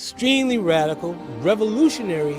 extremely radical, revolutionary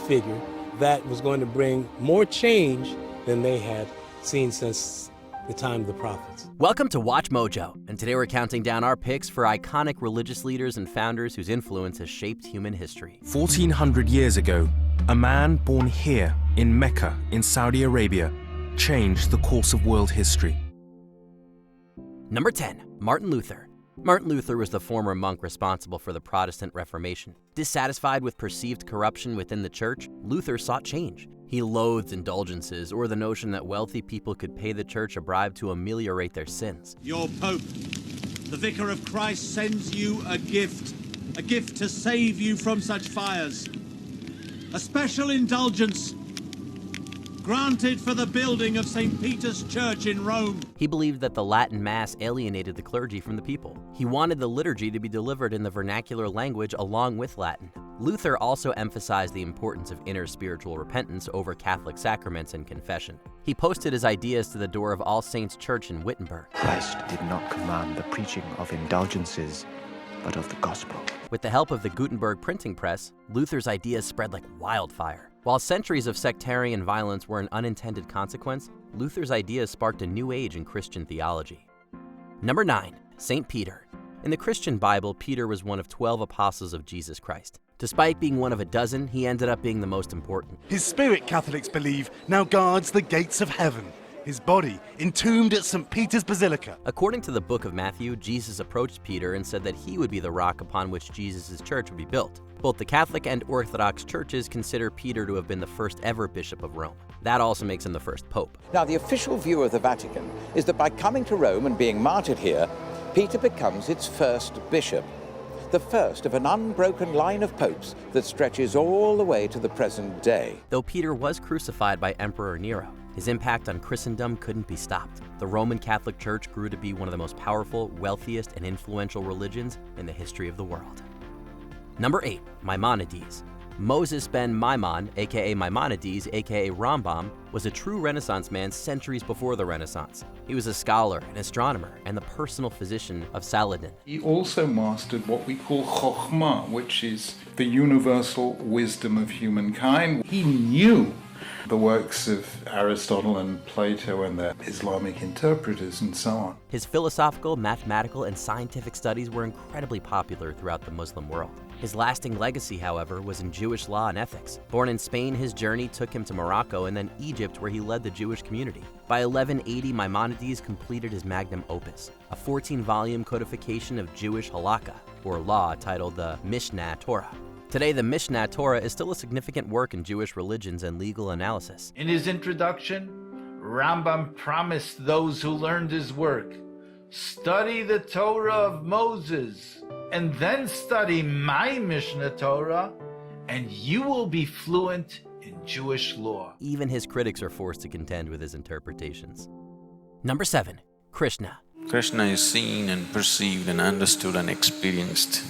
figure that was going to bring more change than they had seen since the time of the prophets. Welcome to Watch Mojo, and today we're counting down our picks for iconic religious leaders and founders whose influence has shaped human history. 1400 years ago, a man born here in Mecca in Saudi Arabia changed the course of world history. Number 10, Martin Luther. Martin Luther was the former monk responsible for the Protestant Reformation. Dissatisfied with perceived corruption within the church, Luther sought change. He loathed indulgences or the notion that wealthy people could pay the church a bribe to ameliorate their sins. Your Pope, the Vicar of Christ, sends you a gift to save you from such fires. A special indulgence granted for the building of St. Peter's Church in Rome. He believed that the Latin Mass alienated the clergy from the people. He wanted the liturgy to be delivered in the vernacular language along with Latin. Luther also emphasized the importance of inner spiritual repentance over Catholic sacraments and confession. He posted his ideas to the door of All Saints Church in Wittenberg. Christ did not command the preaching of indulgences, but of the gospel. With the help of the Gutenberg printing press, Luther's ideas spread like wildfire. While centuries of sectarian violence were an unintended consequence, Luther's ideas sparked a new age in Christian theology. Number 9, St. Peter. In the Christian Bible, Peter was one of 12 apostles of Jesus Christ. Despite being one of a dozen, he ended up being the most important. His spirit, Catholics believe, now guards the gates of heaven. His body entombed at St. Peter's Basilica. According to the book of Matthew, Jesus approached Peter and said that he would be the rock upon which Jesus' church would be built. Both the Catholic and Orthodox churches consider Peter to have been the first ever bishop of Rome. That also makes him the first pope. Now, the official view of the Vatican is that by coming to Rome and being martyred here, Peter becomes its first bishop, the first of an unbroken line of popes that stretches all the way to the present day. Though Peter was crucified by Emperor Nero, his impact on Christendom couldn't be stopped. The Roman Catholic Church grew to be one of the most powerful, wealthiest, and influential religions in the history of the world. Number 8, Maimonides. Moses ben Maimon, aka Maimonides, aka Rambam, was a true Renaissance man centuries before the Renaissance. He was a scholar, an astronomer, and the personal physician of Saladin. He also mastered what we call chokhmah, which is the universal wisdom of humankind. He knew the works of Aristotle and Plato and their Islamic interpreters and so on. His philosophical, mathematical, and scientific studies were incredibly popular throughout the Muslim world. His lasting legacy, however, was in Jewish law and ethics. Born in Spain, his journey took him to Morocco and then Egypt, where he led the Jewish community. By 1180, Maimonides completed his magnum opus, a 14-volume codification of Jewish halakha, or law, titled the Mishnah Torah. Today, the Mishnah Torah is still a significant work in Jewish religions and legal analysis. In his introduction, Rambam promised those who learned his work, study the Torah of Moses, and then study my Mishnah Torah, and you will be fluent in Jewish law. Even his critics are forced to contend with his interpretations. Number 7, Krishna. Krishna is seen and perceived and understood and experienced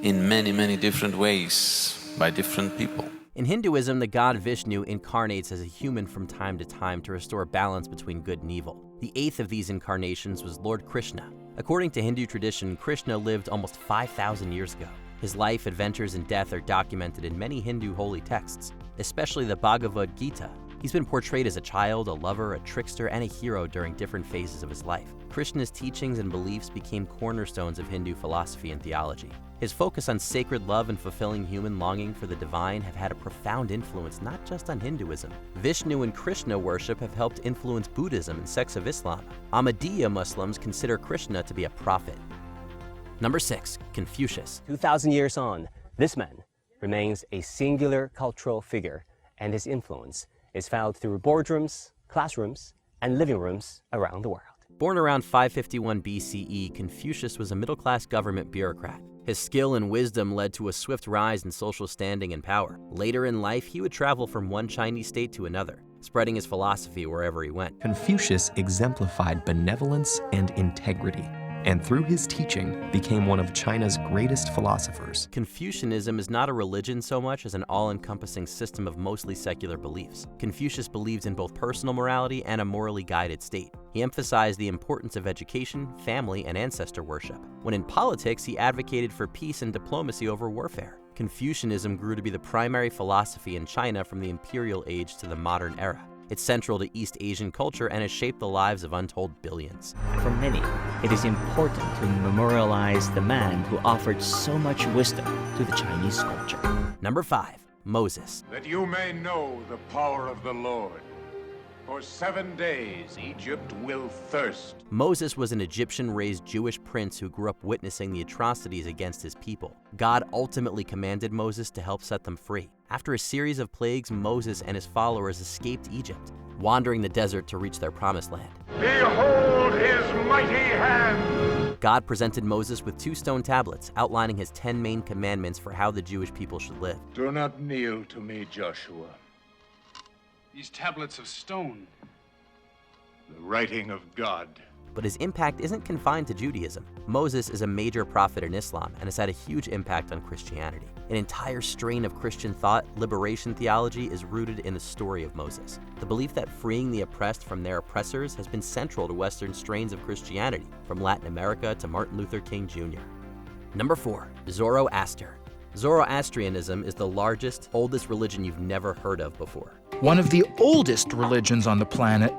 in many, many different ways by different people. In Hinduism, the god Vishnu incarnates as a human from time to time to restore balance between good and evil. The 8th of these incarnations was Lord Krishna. According to Hindu tradition, Krishna lived almost 5,000 years ago. His life, adventures, and death are documented in many Hindu holy texts, especially the Bhagavad Gita. He's been portrayed as a child, a lover, a trickster, and a hero during different phases of his life. Krishna's teachings and beliefs became cornerstones of Hindu philosophy and theology. His focus on sacred love and fulfilling human longing for the divine have had a profound influence not just on Hinduism. Vishnu and Krishna worship have helped influence Buddhism and sects of Islam. Ahmadiyya Muslims consider Krishna to be a prophet. Number 6, Confucius. 2,000 years on, this man remains a singular cultural figure, and his influence is found through boardrooms, classrooms, and living rooms around the world. Born around 551 BCE, Confucius was a middle-class government bureaucrat. His skill and wisdom led to a swift rise in social standing and power. Later in life, he would travel from one Chinese state to another, spreading his philosophy wherever he went. Confucius exemplified benevolence and integrity, and through his teaching became one of China's greatest philosophers. Confucianism is not a religion so much as an all-encompassing system of mostly secular beliefs. Confucius believed in both personal morality and a morally guided state. He emphasized the importance of education, family, and ancestor worship. When in politics, he advocated for peace and diplomacy over warfare. Confucianism grew to be the primary philosophy in China from the imperial age to the modern era. It's central to East Asian culture and has shaped the lives of untold billions. For many, it is important to memorialize the man who offered so much wisdom to the Chinese culture. Number 5. Moses. That you may know the power of the Lord. For 7 days Egypt will thirst. Moses was an Egyptian-raised Jewish prince who grew up witnessing the atrocities against his people. God ultimately commanded Moses to help set them free. After a series of plagues, Moses and his followers escaped Egypt, wandering the desert to reach their promised land. Behold his mighty hand! God presented Moses with 2 stone tablets outlining his 10 main commandments for how the Jewish people should live. Do not kneel to me, Joshua. These tablets of stone. The writing of God. But his impact isn't confined to Judaism. Moses is a major prophet in Islam and has had a huge impact on Christianity. An entire strain of Christian thought, liberation theology, is rooted in the story of Moses. The belief that freeing the oppressed from their oppressors has been central to Western strains of Christianity, from Latin America to Martin Luther King Jr. Number 4. Zoroaster. Zoroastrianism is the largest, oldest religion you've never heard of before. One of the oldest religions on the planet,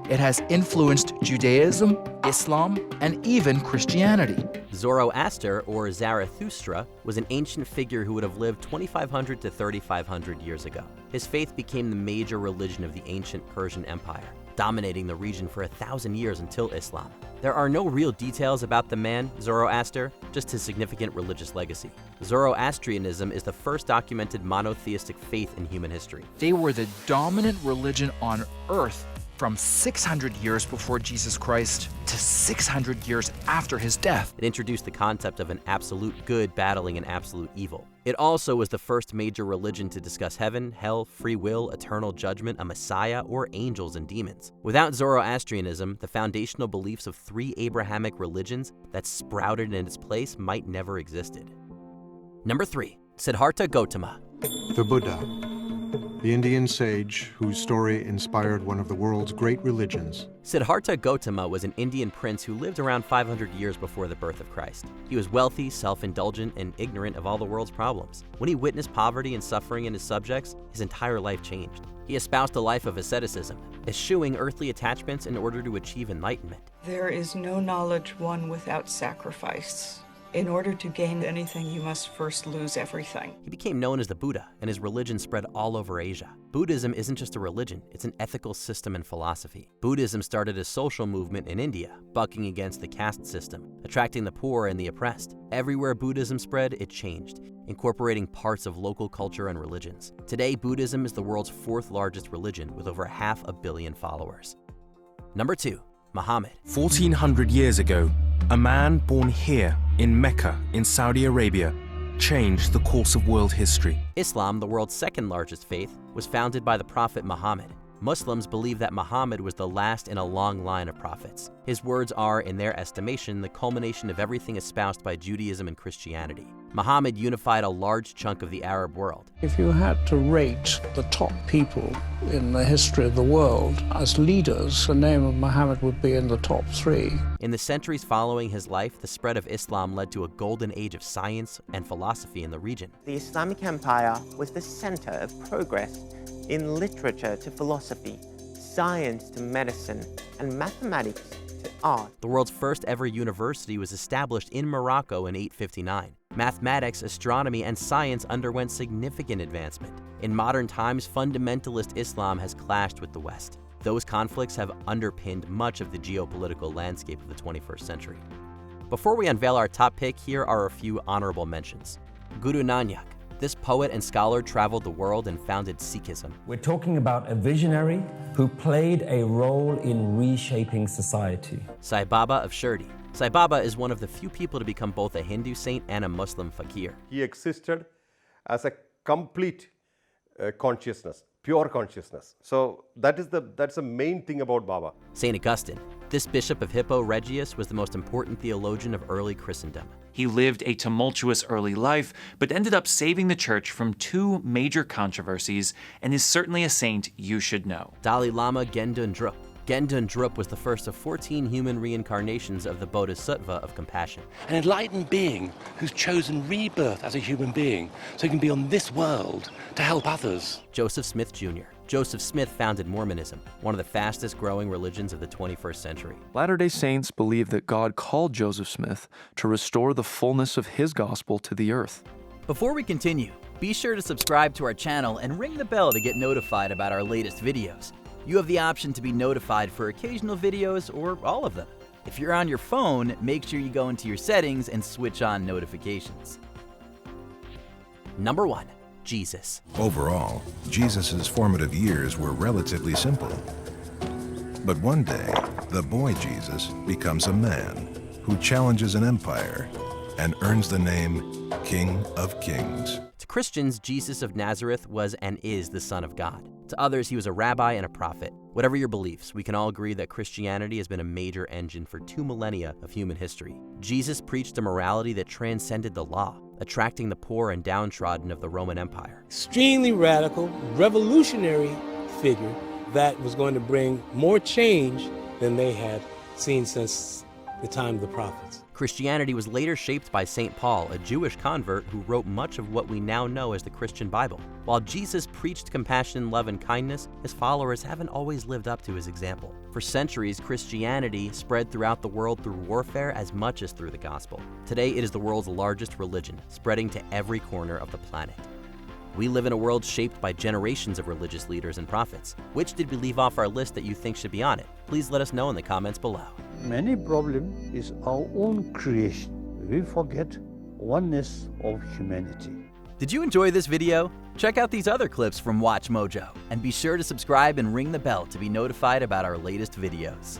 it has influenced Judaism, Islam, and even Christianity. Zoroaster, or Zarathustra, was an ancient figure who would have lived 2,500 to 3,500 years ago. His faith became the major religion of the ancient Persian Empire, dominating the region for 1,000 years until Islam. There are no real details about the man, Zoroaster, just his significant religious legacy. Zoroastrianism is the first documented monotheistic faith in human history. They were the dominant religion on earth from 600 years before Jesus Christ to 600 years after his death. It introduced the concept of an absolute good battling an absolute evil. It also was the first major religion to discuss heaven, hell, free will, eternal judgment, a messiah, or angels and demons. Without Zoroastrianism, the foundational beliefs of 3 Abrahamic religions that sprouted in its place might never existed. Number 3. Siddhartha Gautama. The Buddha, the Indian sage whose story inspired one of the world's great religions. Siddhartha Gautama was an Indian prince who lived around 500 years before the birth of Christ. He was wealthy, self-indulgent, and ignorant of all the world's problems. When he witnessed poverty and suffering in his subjects, his entire life changed. He espoused a life of asceticism, eschewing earthly attachments in order to achieve enlightenment. There is no knowledge won without sacrifice. In order to gain anything, you must first lose everything. He became known as the Buddha, and his religion spread all over Asia. Buddhism isn't just a religion, it's an ethical system and philosophy. Buddhism started a social movement in India, bucking against the caste system, attracting the poor and the oppressed. Everywhere Buddhism spread, it changed, incorporating parts of local culture and religions. Today, Buddhism is the world's 4th largest religion with over 500 million followers. Number 2. Muhammad. 1400 years ago, a man born here in Mecca in Saudi Arabia changed the course of world history. Islam, the world's 2nd largest faith, was founded by the Prophet Muhammad. Muslims believe that Muhammad was the last in a long line of prophets. His words are, in their estimation, the culmination of everything espoused by Judaism and Christianity. Muhammad unified a large chunk of the Arab world. If you had to rate the top people in the history of the world as leaders, the name of Muhammad would be in the top 3. In the centuries following his life, the spread of Islam led to a golden age of science and philosophy in the region. The Islamic Empire was the center of progress in literature to philosophy, science to medicine, and mathematics to art. The world's first ever university was established in Morocco in 859. Mathematics, astronomy, and science underwent significant advancement. In modern times, fundamentalist Islam has clashed with the West. Those conflicts have underpinned much of the geopolitical landscape of the 21st century. Before we unveil our top pick, here are a few honorable mentions. Guru Nanak. This poet and scholar traveled the world and founded Sikhism. We're talking about a visionary who played a role in reshaping society. Sai Baba of Shirdi. Sai Baba is one of the few people to become both a Hindu saint and a Muslim fakir. He existed as a complete consciousness, pure consciousness. So that's the main thing about Baba. Saint Augustine. This bishop of Hippo Regius was the most important theologian of early Christendom. He lived a tumultuous early life, but ended up saving the church from 2 major controversies and is certainly a saint you should know. Dalai Lama Gendun Druk. Gendun Drup was the first of 14 human reincarnations of the Bodhisattva of compassion. An enlightened being who's chosen rebirth as a human being so he can be on this world to help others. Joseph Smith Jr. Joseph Smith founded Mormonism, one of the fastest growing religions of the 21st century. Latter-day Saints believe that God called Joseph Smith to restore the fullness of his gospel to the earth. Before we continue, be sure to subscribe to our channel and ring the bell to get notified about our latest videos. You have the option to be notified for occasional videos or all of them. If you're on your phone, make sure you go into your settings and switch on notifications. Number 1. Jesus. Overall, Jesus' formative years were relatively simple. But one day, the boy Jesus becomes a man who challenges an empire and earns the name King of Kings. To Christians, Jesus of Nazareth was and is the Son of God. To others, he was a rabbi and a prophet. Whatever your beliefs, we can all agree that Christianity has been a major engine for 2 millennia of human history. Jesus preached a morality that transcended the law, attracting the poor and downtrodden of the Roman Empire. Extremely radical, revolutionary figure that was going to bring more change than they had seen since the time of the prophets. Christianity was later shaped by St. Paul, a Jewish convert who wrote much of what we now know as the Christian Bible. While Jesus preached compassion, love, and kindness, his followers haven't always lived up to his example. For centuries, Christianity spread throughout the world through warfare as much as through the gospel. Today, it is the world's largest religion, spreading to every corner of the planet. We live in a world shaped by generations of religious leaders and prophets. Which did we leave off our list that you think should be on it? Please let us know in the comments below. Many problem is our own creation. We forget oneness of humanity. Did you enjoy this video? Check out these other clips from WatchMojo, and be sure to subscribe and ring the bell to be notified about our latest videos.